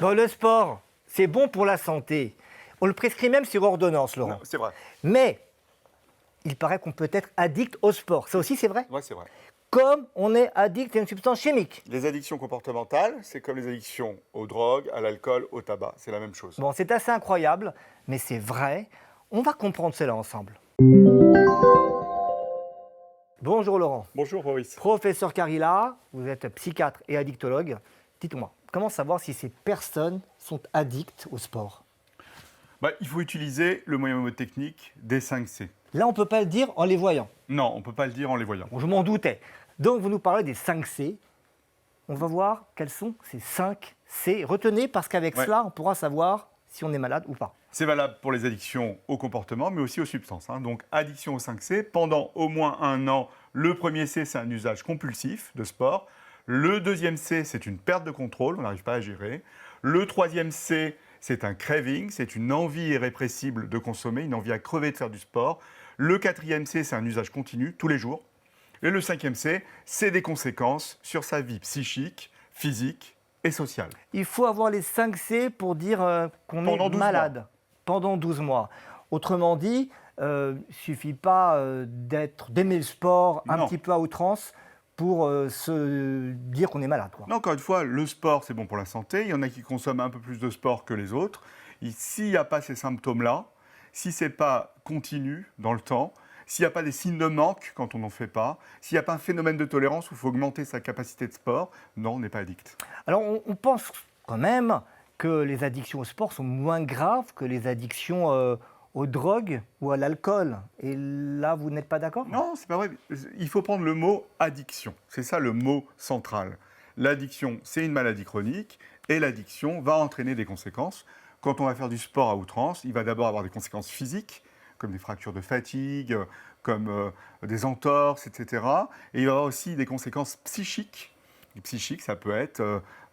Bon, le sport, c'est bon pour la santé. On le prescrit même sur ordonnance, Laurent. Non, c'est vrai. Mais il paraît qu'on peut être addict au sport. Ça aussi, c'est vrai. Ouais, c'est vrai. Comme on est addict à une substance chimique. Les addictions comportementales, c'est comme les addictions aux drogues, à l'alcool, au tabac. C'est la même chose. Bon, c'est assez incroyable, mais c'est vrai. On va comprendre cela ensemble. Bonjour Laurent. Bonjour Boris. Professeur Carilla, vous êtes psychiatre et addictologue. Dites-moi, comment savoir si ces personnes sont addictes au sport? Il faut utiliser le moyen mnémotechnique des 5 C. Là, on ne peut pas le dire en les voyant. Non, on ne peut pas le dire en les voyant. Bon, je m'en doutais. Donc, vous nous parlez des 5 C. On va voir quels sont ces 5 C. Retenez, parce qu'avec cela, on pourra savoir si on est malade ou pas. C'est valable pour les addictions au comportement, mais aussi aux substances. Donc, addiction aux 5 C, pendant au moins 1 an, le premier C, c'est un usage compulsif de sport. Le deuxième C, c'est une perte de contrôle, on n'arrive pas à gérer. Le troisième C, c'est un craving, c'est une envie irrépressible de consommer, une envie à crever de faire du sport. Le quatrième C, c'est un usage continu, tous les jours. Et le cinquième C, c'est des conséquences sur sa vie psychique, physique et sociale. Il faut avoir les 5 C pour dire qu'on est malade pendant 12 mois. Autrement dit, il ne suffit pas d'aimer le sport un petit peu à outrance pour se dire qu'on est malade, quoi. Non, encore une fois, le sport, c'est bon pour la santé. Il y en a qui consomment un peu plus de sport que les autres. S'il n'y a pas ces symptômes-là, si ce n'est pas continu dans le temps, s'il n'y a pas des signes de manque quand on n'en fait pas, s'il n'y a pas un phénomène de tolérance où il faut augmenter sa capacité de sport, non, on n'est pas addict. Alors, on pense quand même que les addictions au sport sont moins graves que les addictions aux drogues ou à l'alcool. Et là, vous n'êtes pas d'accord? Non, c'est pas vrai. Il faut prendre le mot addiction. C'est ça le mot central. L'addiction, c'est une maladie chronique et l'addiction va entraîner des conséquences. Quand on va faire du sport à outrance, il va d'abord avoir des conséquences physiques, comme des fractures de fatigue, comme des entorses, etc. Et il va avoir aussi des conséquences psychiques. Psychique, ça peut être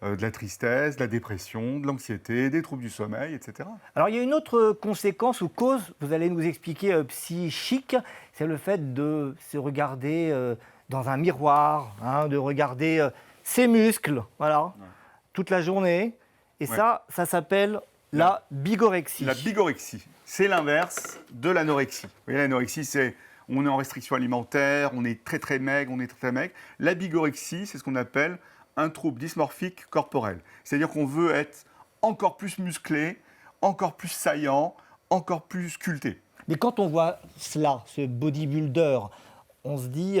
de la tristesse, de la dépression, de l'anxiété, des troubles du sommeil, etc. Alors, il y a une autre conséquence ou cause, vous allez nous expliquer, psychique, c'est le fait de se regarder dans un miroir, de regarder ses muscles, voilà, toute la journée. Et ça s'appelle la bigorexie. La bigorexie, c'est l'inverse de l'anorexie. Vous voyez, l'anorexie, c'est on est en restriction alimentaire, on est très maigre, on est très maigre. La bigorexie, c'est ce qu'on appelle un trouble dysmorphique corporel. C'est-à-dire qu'on veut être encore plus musclé, encore plus saillant, encore plus sculpté. Mais quand on voit cela, ce bodybuilder, on se dit,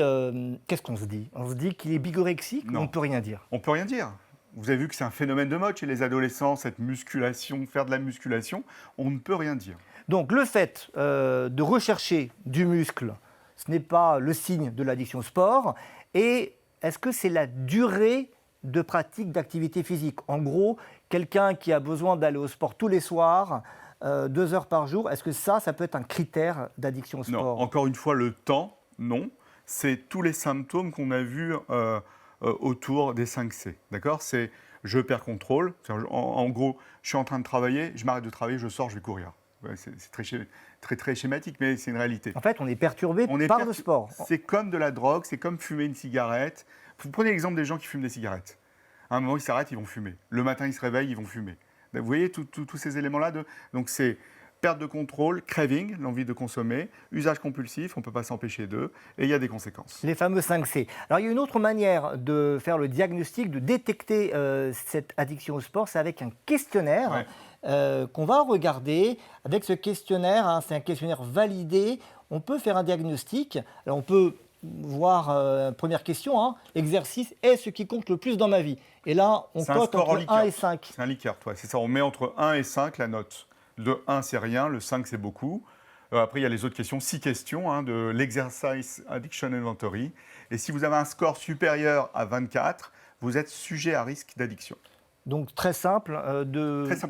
qu'est-ce qu'on se dit? On se dit qu'il est bigorexique ou on ne peut rien dire? On ne peut rien dire. Vous avez vu que c'est un phénomène de mode chez les adolescents, cette musculation, faire de la musculation, on ne peut rien dire. Donc le fait de rechercher du muscle, ce n'est pas le signe de l'addiction au sport. Et est-ce que c'est la durée de pratique d'activité physique? En gros, quelqu'un qui a besoin d'aller au sport tous les soirs, 2 heures par jour, est-ce que ça peut être un critère d'addiction au sport? Non, encore une fois, le temps, non. C'est tous les symptômes qu'on a vus autour des 5 C. D'accord? C'est je perds contrôle. En gros, je suis en train de travailler, je m'arrête de travailler, je sors, je vais courir. Ouais, c'est très schématique, mais c'est une réalité. En fait, on est perturbé par le sport. C'est comme de la drogue, c'est comme fumer une cigarette. Vous prenez l'exemple des gens qui fument des cigarettes. À un moment, ils s'arrêtent, ils vont fumer. Le matin, ils se réveillent, ils vont fumer. Vous voyez tous ces éléments-là Donc, c'est perte de contrôle, craving, l'envie de consommer, usage compulsif, on ne peut pas s'empêcher d'eux, et il y a des conséquences. Les fameux 5 C. Alors, il y a une autre manière de faire le diagnostic, de détecter cette addiction au sport, c'est avec un questionnaire qu'on va regarder. Avec ce questionnaire, c'est un questionnaire validé, on peut faire un diagnostic. Alors, on peut voir, première question, exercice, est ce qui compte le plus dans ma vie? Et là, on cote entre 1 et 5. C'est un Likert, c'est ça, on met entre 1 et 5 la note. Le 1, c'est rien, le 5, c'est beaucoup. Après, il y a les autres questions, 6 questions de l'Exercise Addiction Inventory. Et si vous avez un score supérieur à 24, vous êtes sujet à risque d'addiction. Donc très simple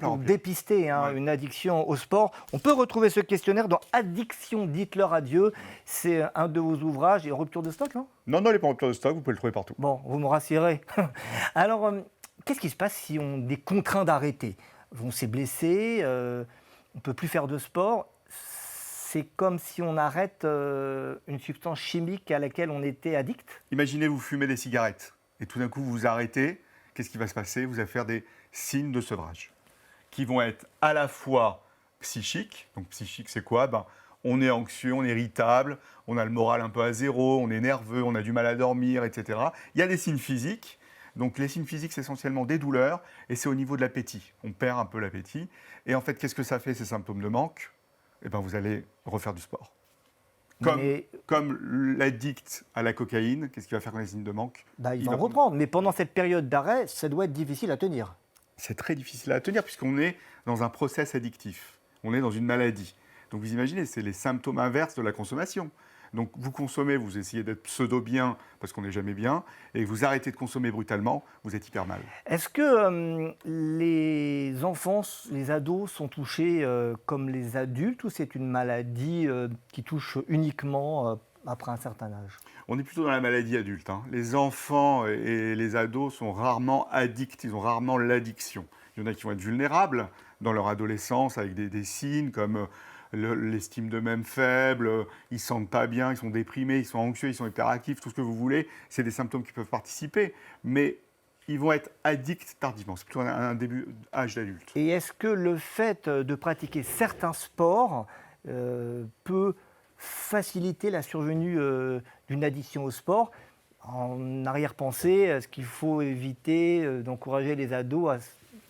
pour dépister une addiction au sport. On peut retrouver ce questionnaire dans Addiction, dites-leur adieu. C'est un de vos ouvrages. Et en rupture de stock, non? Non, il n'est pas en rupture de stock, vous pouvez le trouver partout. Bon, vous me rassurez. Alors, qu'est-ce qui se passe si on est contraint d'arrêter? On s'est blessé, on ne peut plus faire de sport. C'est comme si on arrête une substance chimique à laquelle on était addict? Imaginez, vous fumez des cigarettes et tout d'un coup, vous vous arrêtez. Qu'est-ce qui va se passer? Vous allez faire des signes de sevrage, qui vont être à la fois psychiques. Donc psychique, c'est quoi? On est anxieux, on est irritable, on a le moral un peu à zéro, on est nerveux, on a du mal à dormir, etc. Il y a des signes physiques. Donc les signes physiques, c'est essentiellement des douleurs et c'est au niveau de l'appétit. On perd un peu l'appétit. Et en fait, qu'est-ce que ça fait, ces symptômes de manque? Vous allez refaire du sport. Comme l'addict à la cocaïne, qu'est-ce qu'il va faire quand il y a des signes de manque? Il va reprendre. Mais pendant cette période d'arrêt, ça doit être difficile à tenir. C'est très difficile à tenir puisqu'on est dans un process addictif. On est dans une maladie. Donc vous imaginez, c'est les symptômes inverses de la consommation. Donc vous consommez, vous essayez d'être pseudo-bien parce qu'on n'est jamais bien, et vous arrêtez de consommer brutalement, vous êtes hyper mal. Est-ce que les enfants, les ados sont touchés comme les adultes, ou c'est une maladie qui touche uniquement après un certain âge? On est plutôt dans la maladie adulte. Les enfants et les ados sont rarement addicts, ils ont rarement l'addiction. Il y en a qui vont être vulnérables dans leur adolescence avec des signes comme l'estime d'eux-mêmes faible, ils ne se sentent pas bien, ils sont déprimés, ils sont anxieux, ils sont hyperactifs, tout ce que vous voulez. C'est des symptômes qui peuvent participer, mais ils vont être addicts tardivement. C'est plutôt un début d'âge d'adulte. Et est-ce que le fait de pratiquer certains sports peut faciliter la survenue d'une addiction au sport? En arrière-pensée, est-ce qu'il faut éviter d'encourager les ados à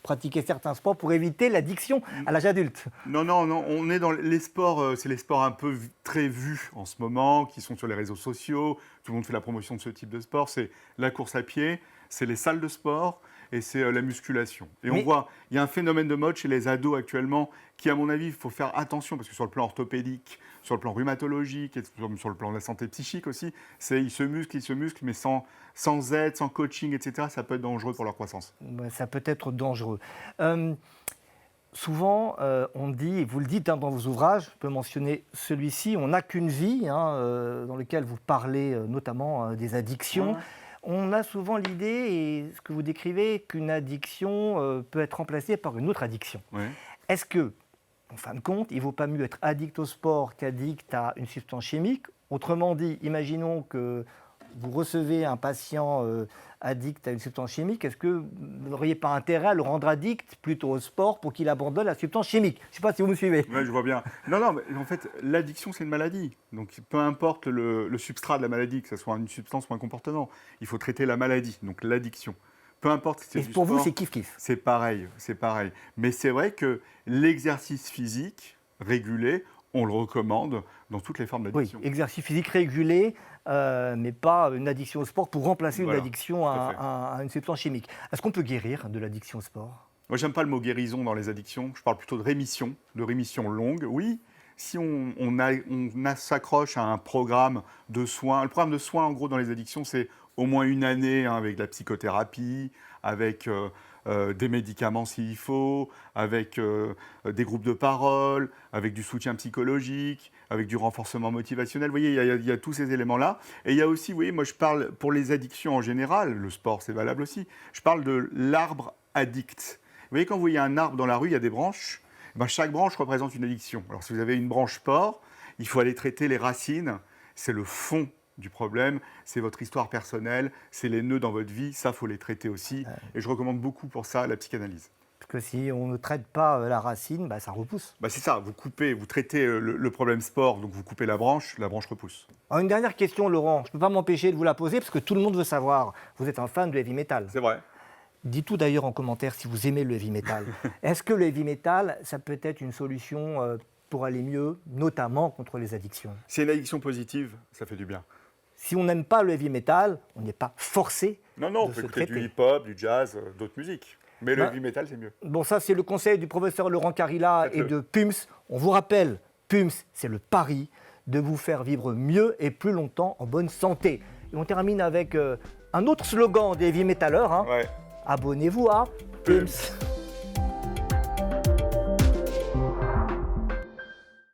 pratiquer certains sports pour éviter l'addiction à l'âge adulte? Non, on est dans les sports, c'est les sports un peu très vus en ce moment, qui sont sur les réseaux sociaux, tout le monde fait la promotion de ce type de sport, c'est la course à pied, c'est les salles de sport et c'est la musculation. Et on voit, il y a un phénomène de mode chez les ados actuellement qui, à mon avis, il faut faire attention parce que sur le plan orthopédique, sur le plan rhumatologique, et sur le plan de la santé psychique aussi, ils se musclent, mais sans aide, sans coaching, etc., ça peut être dangereux pour leur croissance. Ça peut être dangereux. Souvent, on dit, et vous le dites dans vos ouvrages, je peux mentionner celui-ci, on n'a qu'une vie, dans lequel vous parlez notamment des addictions. Ouais. On a souvent l'idée, et ce que vous décrivez, qu'une addiction peut être remplacée par une autre addiction. Ouais. Est-ce que, en fin de compte, il ne vaut pas mieux être addict au sport qu'addict à une substance chimique? Autrement dit, imaginons que vous recevez un patient addict à une substance chimique, est-ce que vous n'auriez pas intérêt à le rendre addict plutôt au sport pour qu'il abandonne la substance chimique? Je ne sais pas si vous me suivez. Oui, je vois bien. Non, mais en fait, l'addiction, c'est une maladie. Donc, peu importe le substrat de la maladie, que ce soit une substance ou un comportement, il faut traiter la maladie, donc l'addiction. Peu importe si c'est du pour sport, vous, c'est kiff-kiff? C'est pareil. Mais c'est vrai que l'exercice physique régulé, on le recommande dans toutes les formes d'addiction. Oui, exercice physique régulé, mais pas une addiction au sport pour remplacer une addiction à une substance chimique. Est-ce qu'on peut guérir de l'addiction au sport? Moi, j'aime pas le mot guérison dans les addictions. Je parle plutôt de rémission longue. Oui, si on s'accroche à un programme de soins. Le programme de soins, en gros, dans les addictions, c'est au moins une année avec de la psychothérapie, avec des médicaments s'il faut, avec des groupes de parole, avec du soutien psychologique, avec du renforcement motivationnel. Vous voyez, il y a tous ces éléments-là. Et il y a aussi, vous voyez, moi je parle pour les addictions en général, le sport c'est valable aussi, je parle de l'arbre addict. Vous voyez, quand vous voyez un arbre dans la rue, il y a des branches. Chaque branche représente une addiction. Alors si vous avez une branche sport, il faut aller traiter les racines, c'est le fond du problème, c'est votre histoire personnelle, c'est les nœuds dans votre vie, ça, il faut les traiter aussi. Et je recommande beaucoup pour ça la psychanalyse. Parce que si on ne traite pas la racine, ça repousse. C'est ça, vous traitez le problème sport, donc vous coupez la branche repousse. Alors une dernière question, Laurent, je ne peux pas m'empêcher de vous la poser, parce que tout le monde veut savoir, vous êtes un fan de heavy metal. C'est vrai. Dites-tout d'ailleurs en commentaire si vous aimez le heavy metal. Est-ce que le heavy metal, ça peut être une solution pour aller mieux, notamment contre les addictions? C'est une addiction positive, ça fait du bien. Si on n'aime pas le heavy metal, on n'est pas forcé de se traiter. Non, on peut écouter du hip-hop, du jazz, d'autres musiques. Mais le heavy metal, c'est mieux. Bon, ça, c'est le conseil du professeur Laurent Carilla et de PUMS. On vous rappelle, PUMS, c'est le pari de vous faire vivre mieux et plus longtemps en bonne santé. Et on termine avec un autre slogan des heavy metalers. Ouais. Abonnez-vous à PUMS.